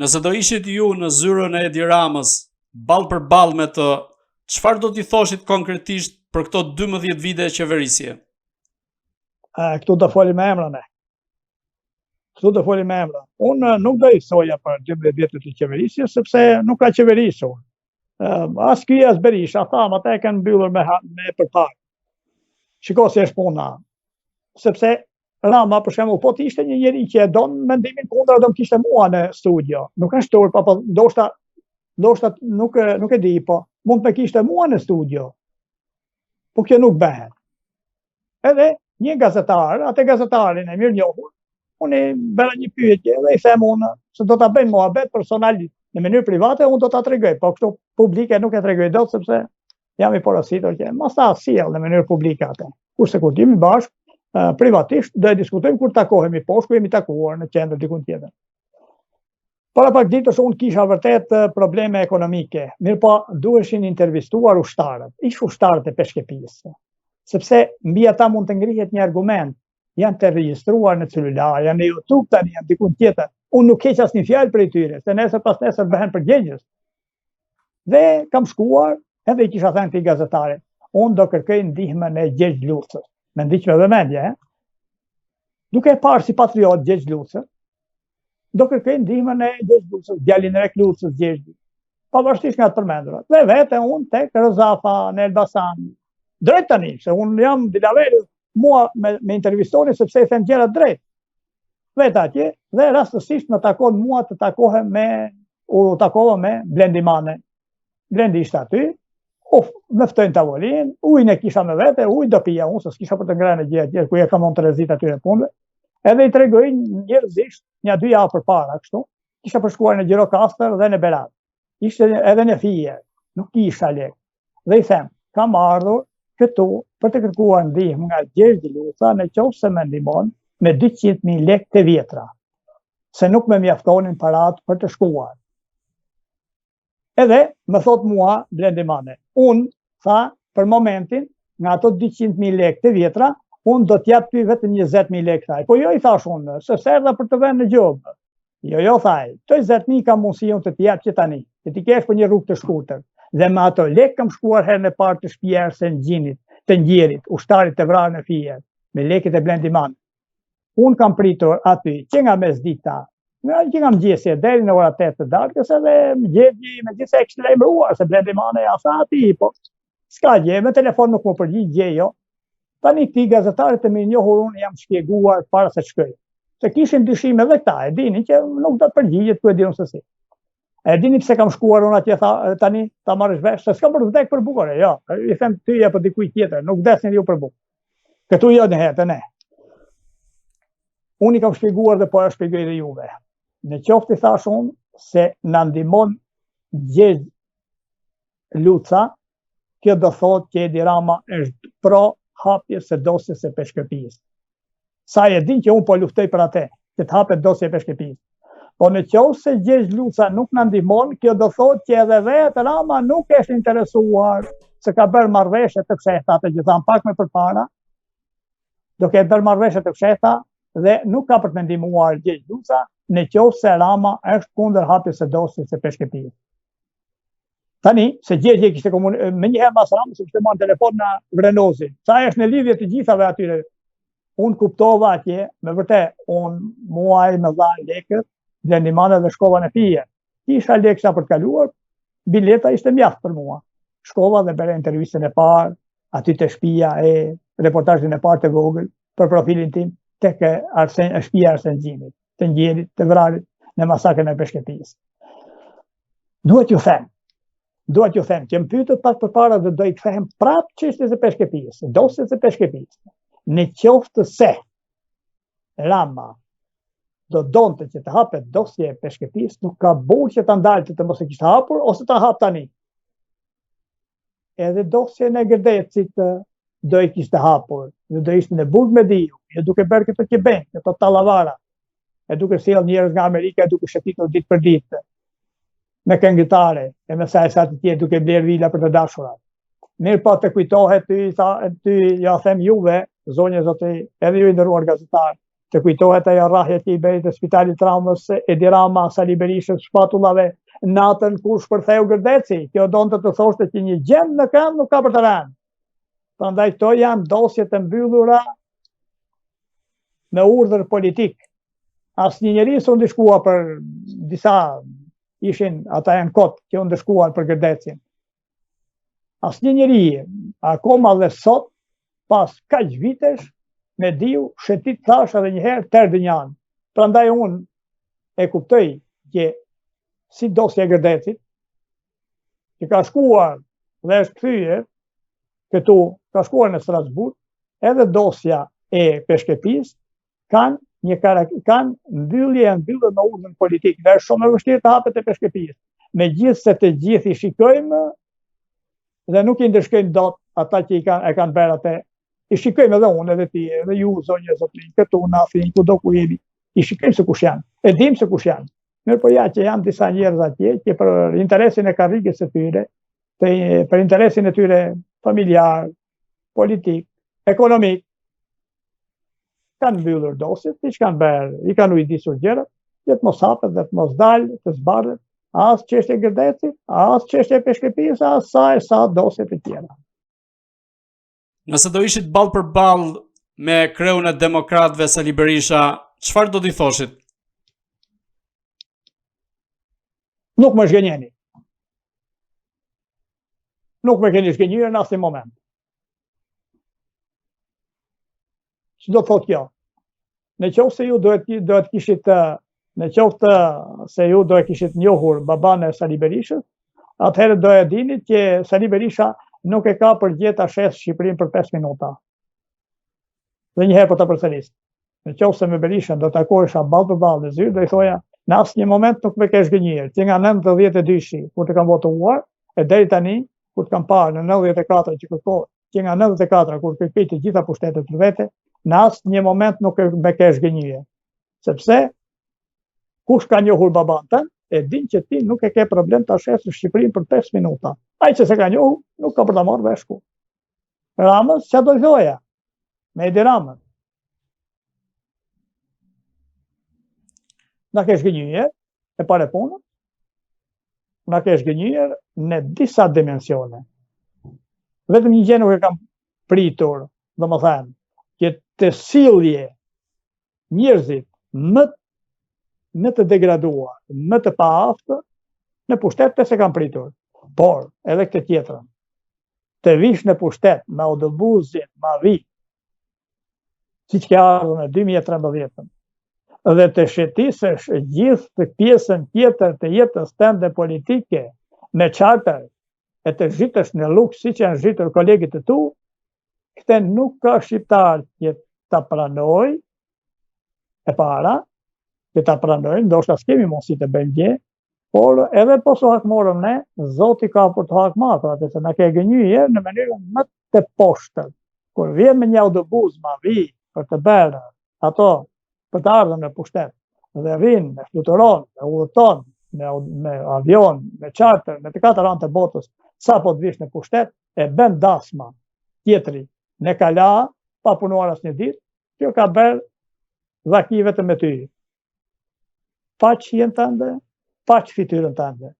Nëse do ishit ju në zyrën e Edi Ramës, ball për ball me të, çfarë do t'i thoshit konkretisht për këto 12 vite e qeverisje? Këtu do folim me emrën e. Këtu do folim me emrën. Unë nuk do i thoja për 12 vite të qeverisje, sepse nuk ka qeverisur. As ky as Berisha, tham, ata e kanë mbyllur me përpara. Shiko si është puna. Sepse Rama, për shembull, po të ishte një njeri që e don mendimin kundër, do më kishte mua në studio. Nuk është shtur, po ndoshta nuk e di, po mund të kishte mua në studio. Po kjo nuk bëhet. Edhe një gazetar, atë gazetarin e mirë njohur, unë i bëra një pyetje dhe i them unë se do ta bëjmë muhabet personalisht në mënyrë private, unë do ta tregoj, po kështu publike nuk e tregoj dot sepse jam i porositur që mos ta sjell në mënyrë publike atë. Kurse kur jemi bashkë privatisht do e diskutojmë kur takohemi poshtë, ku jemi takuar në qendër diku tjetër. Para pak ditësh unë kisha vërtet probleme ekonomike, mirë po duheshin intervistuar ushtarët, ish ushtarët e peshqepisë, sepse mbi ata mund të ngrihet një argument, janë të regjistruar në celular, janë në YouTube tani, janë diku tjetër. Unë nuk keq asnjë fjalë për tyre, se nesër pas nesër bëhen përgjegjës. Dhe kam shkuar, edhe i kisha thënë këtij gazetarit, unë do kërkoj ndihmën e Gjergj Lucës. Me ndiq me vëmendje, duke e parë si patriot Gjergj Lucës, do kërkoj ndihmën e Gjergj Lucës, djalin e Lucës Gjergj, pavarësisht nga të përmendur. Dhe vete unë tek Rozafa në Elbasan. Drejt tani, se unë jam dilaveri mua me intervistoni sepse i them gjëra drejt. Vete atje dhe rastësisht më takon mua të takova me Blendi Mane. Blendi ishte aty. Me ftojnë tavolinë, ujin e kisha me vete, ujë do pija unë, se s'kisha për të ngrënë gjë ku e kam unë të rezit aty në punëve. Edhe i tregoj njerëzisht, një 2 javë përpara, kështu, kisha përshkuar në Gjirokastër dhe në Berat. Ishte edhe në Fijer, nuk kisha lek. Dhe i them, kam ardhur këtu për të kërkuar ndihmë nga Gjergj Luca nëse më ndihmon me 200.000 lekë të vjetra, se nuk më mjaftonin parat për të shkuar. Edhe më thot mua Blendi Mane, unë tha për momentin nga ato 200.000 lekë të vjetra, unë do t'jap ty vetëm 20.000 lekë thaj. Po jo i thash unë, se erdha për të vënë në gjobë. Jo thaj, të 20.000 kam mundësi unë të t'jap që tani, që t'i kesh për një rrugë të shkurtër. Dhe me ato lekë kam shkuar herën e parë të shtëpia Ersengjinit, të Ngjerit, ushtarit të vrarë në Fijer, me lekët e Blendi Mane. Unë kam pritur aty që nga mesdita, që nga mëgjesje, deri në ora 8 të darkës, edhe mëgjesi me gjithse e kështë lejmëruar, se Blendi Mane ja sa ati, po s'ka gjë, me telefon nuk më përgjigj gjë, jo. Tani këti gazetarit të mirë njohur unë jam shpjeguar para se shkoj. Se kishin dyshime dhe këta, e dini që nuk do të përgjigjet ku e dinu se si. E dini pse kam shkuar unë atje tani ta marrësh vesh, se s'kam për të vdek për bukore, jo. I them ty apo dikuj tjetër, nuk vdesin ju për bukë. Këtu jo në hetë, ne. Unë i kam shpjeguar dhe po e shpjegoj dhe juve. Në qoftë i thash unë se në ndihmon Gjergj Luca, kjo do thotë që Edi Rama është pro hapjes së dosjes së peshkëpisë. Sa e din që unë po luftoj për atë, që të hapet dosja e peshkëpisë. Po në qoftë se Gjergj Luca nuk në ndihmon, kjo do thotë që edhe vetë Rama nuk është interesuar se ka bërë marrëveshje të fshehta, të që thamë pak më përpara, do ke bërë marrëveshje të fshehta dhe nuk ka për të ndihmuar Gjergj Luca, në qoftë se Rama është kundër hapjes së dosjes së peshkëpisë. Tani, se Gjergj kishte me njëherë mas Ramës, se kishte marrë telefon në Vrenozin. Sa është në lidhje të gjithave atyre, unë kuptova atje, me vërtet, unë muaj me dha lekët, Blendi Mane dhe shkova në Fijer. Kisha lekësha për të kaluar, bileta ishte mjaft për mua. Shkova dhe bëre intervistën e parë, aty të shtëpia e reportazhin e parë të vogël për profilin tim tek shtëpia Ersengjinit, të Ngjerit, të vrarit në masakrën e peshkëpisë. Duhet ju them që më pyetët pak përpara dhe do i kthehem prapë çështjes së peshkëpisë, dosjes së peshkëpisë. Në qoftë se Rama do donte që të hapet dosja e peshkëpisë, nuk ka burë që ta ndalte të mos e kishte hapur ose ta hap tani. Edhe dosjen e Gërdecit do i kishte hapur, dhe do ishte në burg me diu, e duke bërë këto që bën, këto tallavara, e duke sjell njerëz nga Amerika, e duke shëtitur ditë për ditë, me këngëtare, e me sa të tjerë duke blerë vila për të dashurat. Mirë po të kujtohet ty ja them juve, zonjë zoti, edhe ju i nderuar gazetar, të kujtohet ajo rrahje që i bëri të spitalit traumës Edi Rama, Sali Berishës, shpatullave, natën kur shpërtheu Gërdeci, kjo donte të thoshte që një gjend në këmbë nuk ka për të rënë. Prandaj këto janë dosje të mbyllura me urdhër politik. Asnjë njeri s'u ndeshkua për disa ishin ata janë kot që u ndeshkuan për Gërdecin. Asnjë njeri akoma dhe sot pas kaq vitesh me diu shetit thash edhe një herë tër dënjan. Prandaj unë e kuptoj që si dosja e Gërdecit që ka shkuar dhe është kthyer këtu, ka shkuar në Strasburg, edhe dosja e Peshkepis kanë mbyllje me urdhën politik. Dhe është shumë e vështirë të hapet e Peshkepis. Megjithse të gjithë i shikojmë dhe nuk i ndeshkojnë dot ata që e kanë bërë atë. I shikojmë edhe unë, edhe ti, edhe ju, zonjë zotrin, këtu në Afrin, kudo ku jemi. I shikojmë se kush janë. E dim se kush janë. Mirë po ja që janë disa njerëz atje që për interesin e karrikës së tyre, për interesin e tyre familjar, politik, ekonomik, kanë mbyllur dosjet, i kanë bërë, i kanë ujdisur gjëra, që të mos hapet dhe të mos dalë, të zbardhet, as çështja e Gërdecit, as çështja e Peshkepis, as sa dosjet e tjera. Nëse do ishit ball për ball me kreun e demokratëve Sali Berisha, çfarë do t'i thoshit? Nuk më zgjenjeni. Nuk më keni zgjenjur në asnjë moment. Ç'do thot kjo? Në qoftë se ju do të kishit në qoftë se ju do e kishit njohur baban e Sali Berishës, atëherë do e dinit që Sali Berisha nuk e ka përgjet ta shes Shqipërinë për 5 minuta. Dhe një herë po ta përsëris. Në qoftë se me Berishën do takohesha ball për ball në zyrë, do i thoja në asnjë moment nuk më ke zgënjur. Që nga 92 kur të kam votuar, e deri tani kur të kam parë në 94 që kërkoj, që nga 94 kur kërkoj të gjitha pushtetet për vete, në asnjë moment nuk më ke zgënjur. Sepse kush ka njohur baban tën, e din që ti nuk e ke problem ta shesësh Shqipërinë për 5 minuta. Ai që se ka njohur, nuk ka për ta marrë vesh ku. Ramës, çfarë do thoja? Me Edi Ramën. Na ke zgënjur e pare punë, na ke zgënjur në disa dimensione. Vetëm një gjë nuk e kam pritur, domethënë, që të sillje njerëzit më të degraduar, më të paaftë në pushtet të se kam pritur. Por, edhe këtë tjetrën, të vish në pushtet me autobusin, ma vi, si që ke ardhur në 2013, dhe të shetisësh gjithë të pjesën tjetër të jetës tënde politike me charter e të zhitësh në lukë si që janë zhitur kolegit të tu, këte nuk ka shqiptar që ta pranoj e para, që ta pranojnë, ndoshta s'kemi mundësi të bëjmë gjë, por edhe po s'u hakmorëm ne, Zoti ka për të hakmarrë, atë se na ke gënjur në mënyrën më të poshtër. Kur vjen me një autobus ma vi për të bërë ato, për të ardhur në pushtet, dhe vinë, me fluturon, me udhëton, me avion, me charter, me të katër anë të botës, sa po të vish në pushtet, e bën dasma tjetri në kala, pa punuar asnjë ditë, kjo ka bërë dhaki vetëm me ty. Paq jenë tënde, paq fytyrën tënde.